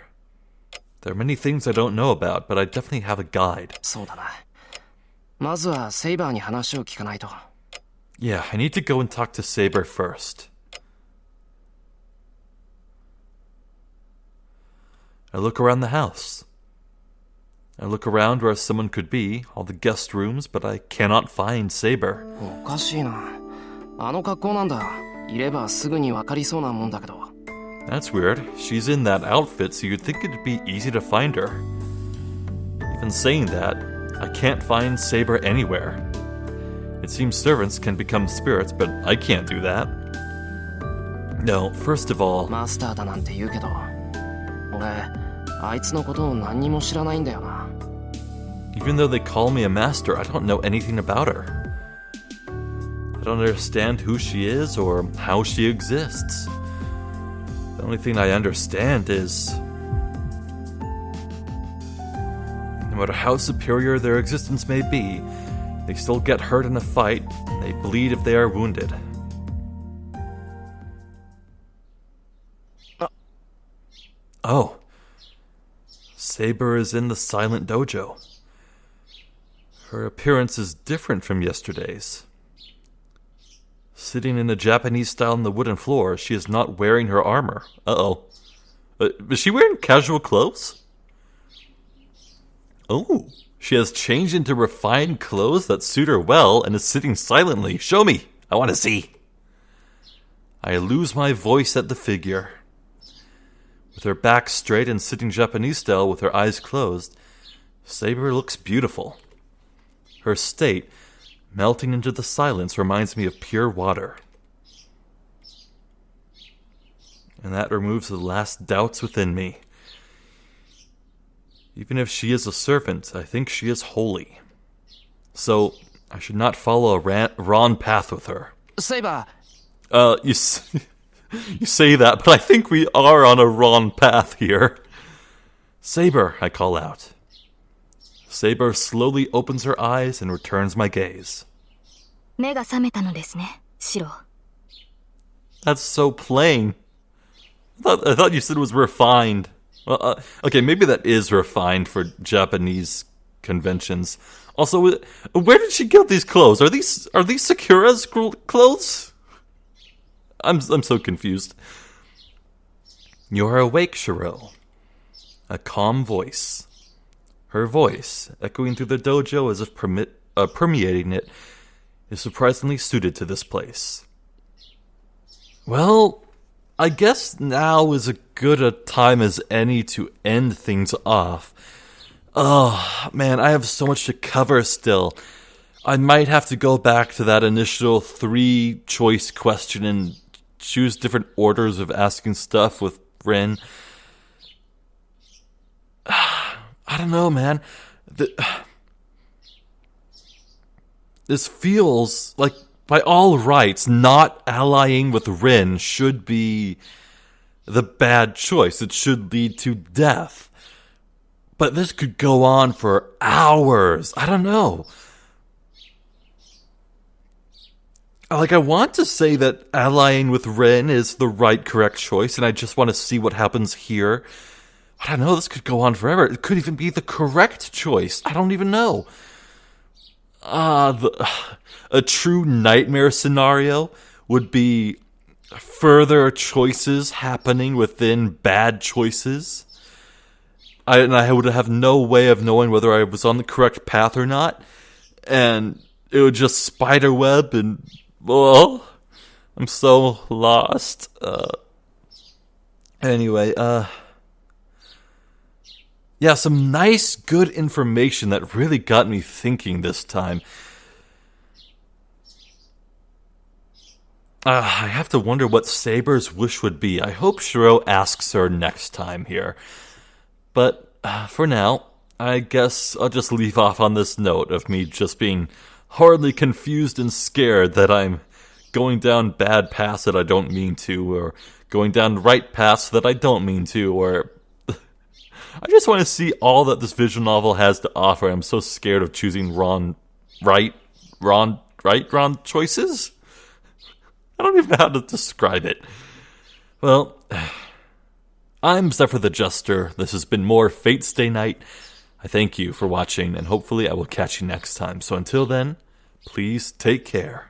There are many things I don't know about, but I definitely have a guide. そうだな。まずはセイバーに話を聞かないと。Yeah, I need to go and talk to Sabre first. I look around the house. I look around where someone could be, all the guest rooms, but I cannot find Sabre. おかしいな。あの格好なんだ。いればすぐにわかりそうなもんだけど。That's weird. She's in that outfit, so you'd think it'd be easy to find her. Even saying that, I can't find Sabre anywhere. It seems servants can become spirits, but I can't do that. No, first of all... マスターだなんて言うけど、俺、あいつのことを何にも知らないんだよな。Even though they call me a master, I don't know anything about her. I don't understand who she is or how she exists. The only thing I understand is... no matter how superior their existence may be, they still get hurt in a fight, and they bleed if they are wounded. Oh. Sabre is in the silent dojo. Her appearance is different from yesterday's. Sitting in a Japanese style on the wooden floor, she is not wearing her armor. Uh-oh. Is she wearing casual clothes? Oh, she has changed into refined clothes that suit her well and is sitting silently. Show me. I want to see. I lose my voice at the figure. With her back straight and sitting Japanese style with her eyes closed, Sabre looks beautiful. Her state, melting into the silence, reminds me of pure water. And that removes the last doubts within me. Even if she is a servant, I think she is holy. So, I should not follow a wrong path with her. Sabre! You say that, but I think we are on a wrong path here. Sabre, I call out. Sabre slowly opens her eyes and returns my gaze. 目が覚めたのですね、シロ。That's so plain. I thought you said it was refined. Well, okay, maybe that is refined for Japanese conventions. Also, where did she get these clothes? Are these Sakura's clothes? I'm so confused. You're awake, Shirou. A calm voice. Her voice, echoing through the dojo as if permeating it, is surprisingly suited to this place. Well, I guess now is as good a time as any to end things off. Oh, man, I have so much to cover still. I might have to go back to that initial 3-choice question and choose different orders of asking stuff with Rin. I don't know, man. This feels like, by all rights, not allying with Rin should be the bad choice. It should lead to death. But this could go on for hours. I don't know. Like, I want to say that allying with Rin is the right, correct choice, and I just want to see what happens here. I don't know, this could go on forever. It could even be the correct choice. I don't even know. A true nightmare scenario would be further choices happening within bad choices. I would have no way of knowing whether I was on the correct path or not. And it would just spiderweb and, well, I'm so lost. Anyway, yeah, some nice, good information that really got me thinking this time. I have to wonder what Sabre's wish would be. I hope Shirou asks her next time here. But for now, I guess I'll just leave off on this note of me just being horribly confused and scared that I'm going down bad paths that I don't mean to, or going down right paths that I don't mean to, or I just want to see all that this visual novel has to offer. I'm so scared of choosing wrong choices. I don't even know how to describe it. Well, I'm Zephyr the Jester. This has been more Fate Stay Night. I thank you for watching, and hopefully I will catch you next time. So until then, please take care.